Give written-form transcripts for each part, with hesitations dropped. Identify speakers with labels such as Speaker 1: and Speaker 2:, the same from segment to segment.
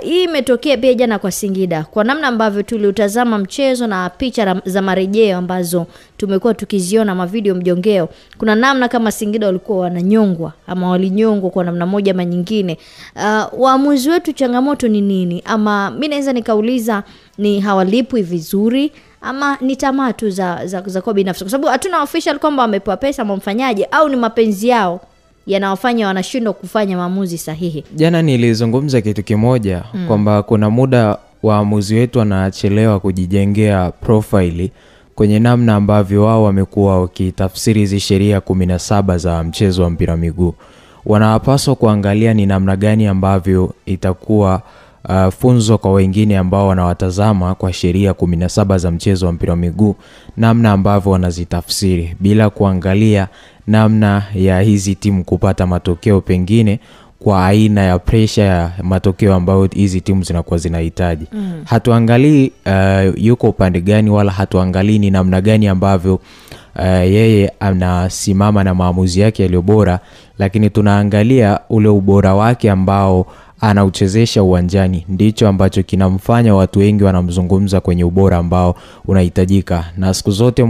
Speaker 1: hii imetokea pia jana kwa Singida. Kwa namna ambavyo tuliutazama mchezo na picha za marejeo ambazo tumekuwa tukiziona mavideo mjongeo, kuna namna kama Singida walikuwa wananyongwa ama walinyongwa kwa namna moja ama nyingine. Waamuzi wetu changamoto ni nini? Ama mimi naweza nikauliza ni hawalipwi vizuri ama ni tamaa tu za kwa binafsi, kwa sababu hatuna official kwamba wamepewa pesa ama mfanyaje, au ni mapenzi yao yanawafanya wanashindwa kufanya maamuzi sahihi.
Speaker 2: Jana nilizungumza kitu kimoja kwamba kuna muda waamuzi wetu wanachelewa kujijengea profile kwenye namna ambavyo wao wamekuwa wakitafsiri hizi sheria 17 za mchezo wa mpira miguu. Wanapaswa kuangalia ni namna gani ambavyo itakuwa funzo kwa wengine ambao wanawatazama kwa sheria 17 za mchezo wa mpira miguu, namna ambavyo wanazitafsiri bila kuangalia namna ya hizi timu kupata matokeo pengine kwa aina ya pressure ya matokeo ambayo hizi timu zinakuwa zinahitaji. Hatuangalii yuko upande gani, wala hatuangalii ni namna gani ambavyo yeye anasimama na maamuzi yake yaliyo bora, lakini tunaangalia ule ubora wake ambao anauchezesha uwanjani. Ndicho ambacho kinamfanya watu wengi wanamzungumza kwenye ubora ambao unahitajika. Na siku zote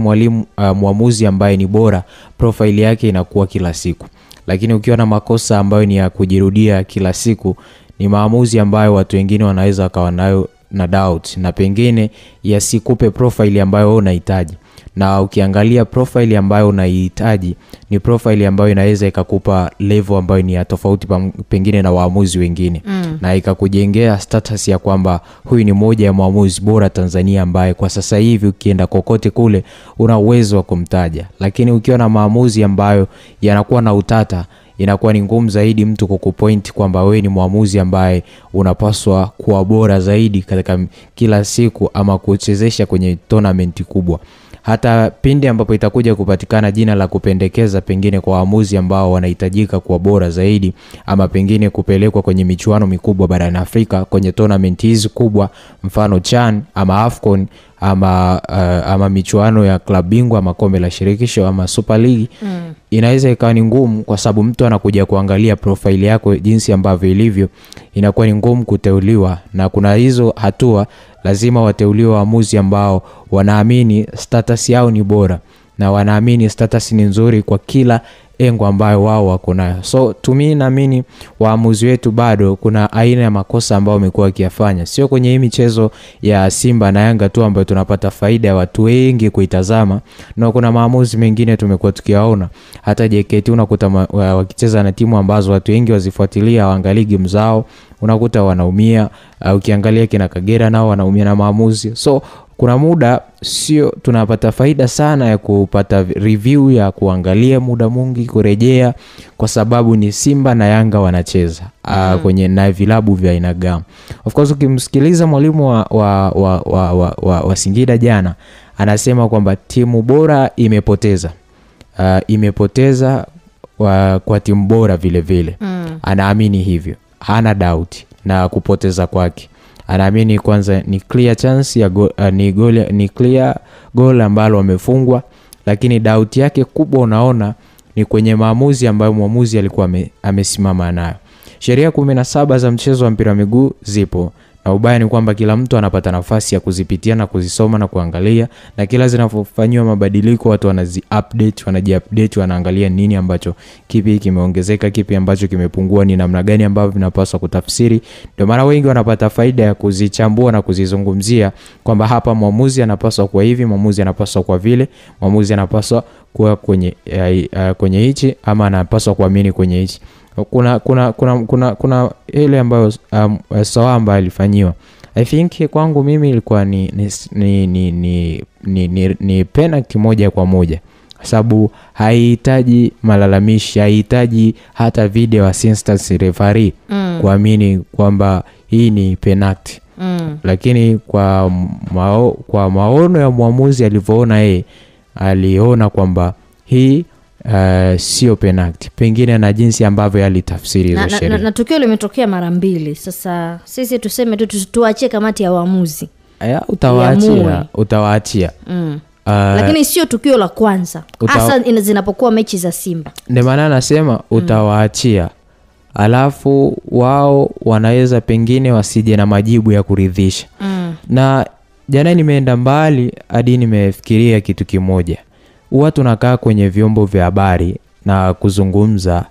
Speaker 2: muamuzi ambaye ni bora, profile yake inakuwa kila siku. Lakini ukiwa na makosa ambayo ni ya kujirudia kila siku, ni maamuzi ambayo watu wengine wanaweza kawa nayo na doubt, na pengine yasikupe profile ambayo unahitaji. Na ukiangalia profile ambayo unahitaji ni profile ambayo inaweza ikakupa level ambayo ni ya tofauti pengine na waamuzi wengine, na ikakujengea status ya kwamba huyu ni moja ya waamuzi bora Tanzania ambaye kwa sasa hivi ukienda kokote kule una uwezo wa kumtaja. Lakini ukiwa na maamuzi ambayo yanakuwa na utata, inakuwa ni ngumu zaidi mtu kukupoint kwamba wewe ni muamuzi ambaye unapaswa kuwa bora zaidi katika kila siku ama kuchezesha kwenye tournament kubwa. Hata pindi ambapo itakuja kupatikana jina la kupendekeza pengine kwa waamuzi ambao wanahitajika kuwa bora zaidi, ama pengine kupelekwa kwenye michuano mikubwa barani Afrika, kwenye tournament hizi kubwa, mfano CHAN ama AFCON ama michuano ya klabu bingwa ama kombe la shirikisho ama Super League, inaweza ikawa ni ngumu kwa sababu mtu anakuja kuangalia profile yako jinsi ambavyo ilivyo, inakuwa ni ngumu kuteuliwa. Na kuna hizo hatua lazima wateuliwe waamuzi ambao wanaamini status yao ni bora na wanaamini status ni nzuri kwa kila engo ambayo wao wako nayo. So tumi naamini waamuzi wetu bado kuna aina ya makosa ambayo wamekuwa wakiyafanya, sio kwenye hii michezo ya Simba na Yanga tu ambayo tunapata faida ya watu wengi kuitazama, na kuna maamuzi mengine tumekuwa tukiyaona. Hata JKT unakuta wakicheza na timu ambazo watu wengi wazifuatilia waangalie game zao, unakuta wanaumia. Ukiangalia kina Kagera nao wanaumia na maamuzi. So kuna muda sio tunapata faida sana ya kupata review ya kuangalia muda mwingi kurejea, kwa sababu ni Simba na Yanga wanacheza kwenye na vilabu vya aina gani. Of course ukimsikiliza mwalimu wa Singida jana, anasema kwamba timu bora imepoteza kwa timu bora vile vile. Anaamini hivyo, hana doubt na kupoteza kwake. Anaamini kwanza ni clear chance ya ni clear goal ambalo wamefungwa, lakini doubt yake kubwa unaona ni kwenye maamuzi ambayo muamuzi alikuwa amesimama nayo. Sheria 17 za mchezo wa mpira miguu zipo, na ubaya ni kwamba kila mtu anapata nafasi ya kuzipitia na kuzisoma na kuangalia, na kila zinapofanywa mabadiliko watu wanaji-update, wanaangalia nini ambacho kipi kimeongezeka, kipi ambacho kimepungua, ni namna gani ambavyo vinapaswa kutafsiri. Ndio maana wengi wanapata faida ya kuzichambua na kuzizungumzia kwamba hapa muamuzi anapaswa kwa hivi, muamuzi anapaswa kwa vile, muamuzi anapaswa kuwa kwenye hichi ama anapaswa kuamini kwenye hichi. Kuna ile ambayo sawa ambayo alifanywa. I think kwangu mimi ilikuwa ni penalty moja kwa moja, sababu haihitaji malalamishi, haihitaji hata video assistance referee kuamini kwamba hii ni penalty. Lakini kwa maono ya muamuzi alivyoona yeye, aliona kwamba hii sio penalty, pengine na jinsi ambavyo alitafsiri hizo sheria.
Speaker 1: Na tukio limetokea mara mbili. Sasa sisi tuseme tuachie kamati ya waamuzi.
Speaker 2: Utawaachia.
Speaker 1: Lakini sio tukio la kwanza. Hasa zinapokuwa mechi za Simba.
Speaker 2: Ndio maana nasema utawaachia. alafu wao wanaweza pengine wasije na majibu ya kuridhisha. Na jana nimeenda mbali hadi nimefikiria kitu kimoja. Huwa tunakaa kwenye vyombo vya habari na kuzungumza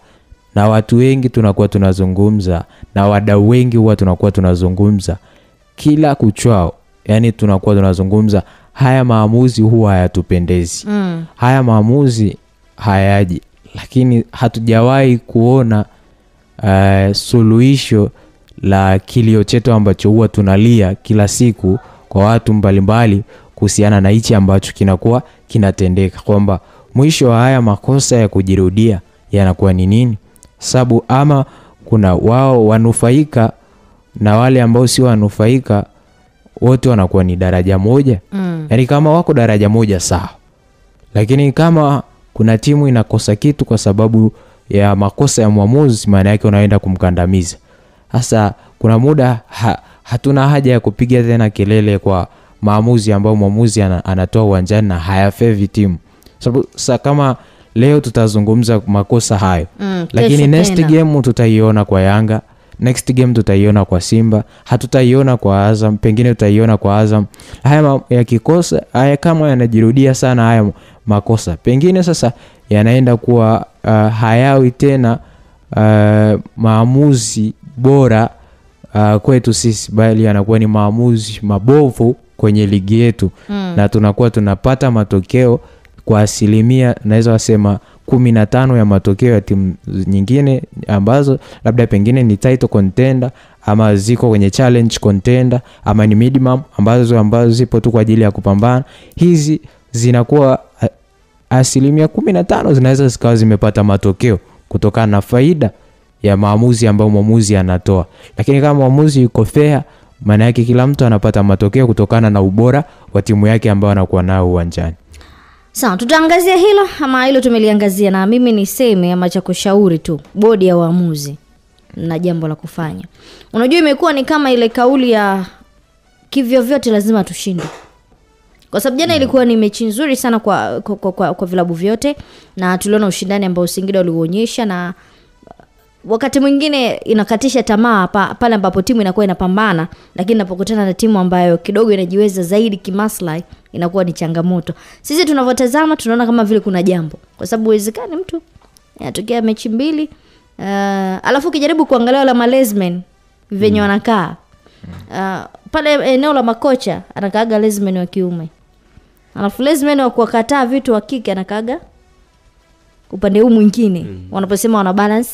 Speaker 2: na watu wengi, tunakuwa tunazungumza na wadau wengi, huwa tunakuwa tunazungumza kila kuchao. Yani tunakuwa tunazungumza haya maamuzi huwa hayatupendezi. Haya maamuzi hayaji, lakini hatujawahi kuona suluhisho la kilio chetu ambacho huwa tunalia kila siku kwa watu mbalimbali kuhusiana na hichi ambacho kinakuwa kinatendeka, kwamba mwisho wa haya makosa ya kujirudia yanakuwa ni nini? Sababu ama kuna wao wanufaika na wale ambao si wanufaika, wote wanakuwa ni daraja moja. Yani kama wako daraja moja sawa, lakini kama kuna timu inakosa kitu kwa sababu ya makosa ya mwamuzi, maana yake unaenda kumkandamiza. Sasa kuna muda hatuna haja ya kupiga tena kelele kwa maamuzi ambao mwamuzi anatoa uwanjani na hayafevi timu. Sababu kama leo tutazungumza makosa hayo, lakini next game tutaiona kwa Yanga, next game tutaiona kwa Simba, hatutaiona kwa Azam, pengine tutaiona kwa Azam. Haya ya kikosa haya kama yanajirudia sana, haya makosa pengine sasa yanaenda kuwa hayawi tena maamuzi bora kwetu sisi, bali yanakuwa ni maamuzi mabovu kwenye ligi yetu. Na tunakuwa tunapata matokeo kwa asilimia naweza wasema 15 ya matokeo ya timu nyingine ambazo labda pengine ni title contender ama ziko kwenye challenge contender ama ni minimum ambazo zipo tu kwa ajili ya kupambana. Hizi zinakuwa asilimia 15 zinaweza zikawa zimepata matokeo kutokana na faida ya maamuzi ambayo mwamuzi anatoa. Lakini kama mwamuzi yuko fair, maana yake kila mtu anapata matokeo kutokana na ubora wa timu yake ambayo anakuwa nao uwanjani.
Speaker 1: Sawa, tutaangazia hilo ama hilo tumeliangazia, na mimi niseme ama cha kushauri tu bodi ya waamuzi na jambo la kufanya. Unajua imekuwa ni kama ile kauli ya kivyo vyote lazima tushinde. Kwa sababu jana ilikuwa ni mechi nzuri sana kwa vilabu vyote, na tuliona ushindani ambao Singida ulionyesha, na wakati mwingine inakatisha tamaa pale ambapo timu inakuwa inapambana, lakini inapokutana na timu ambayo kidogo inajiweza zaidi kimaslahi inakuwa ni changamoto. Sisi tunavyotazama tunaona kama vile kuna jambo, kwa sababu uwezekani mtu anatokea mechi mbili alafu ukijaribu kuangalia wala malesmen venye wanakaa pale eneo la makocha, anakaaga lesmen wa kiume, alafu lesmen wa kuwakataa vitu wa kike anakaaga upande huu mwingine. Wanaposema wana balance,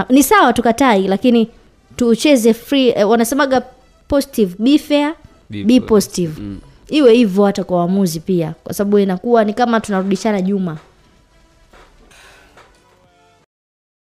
Speaker 1: ni sawa tukatai, lakini tucheze free. Wanasemaga positive, be fair, be positive. Iwe hivyo hata kwa waamuzi pia, kwa sababu inakuwa ni kama tunarudishana nyuma.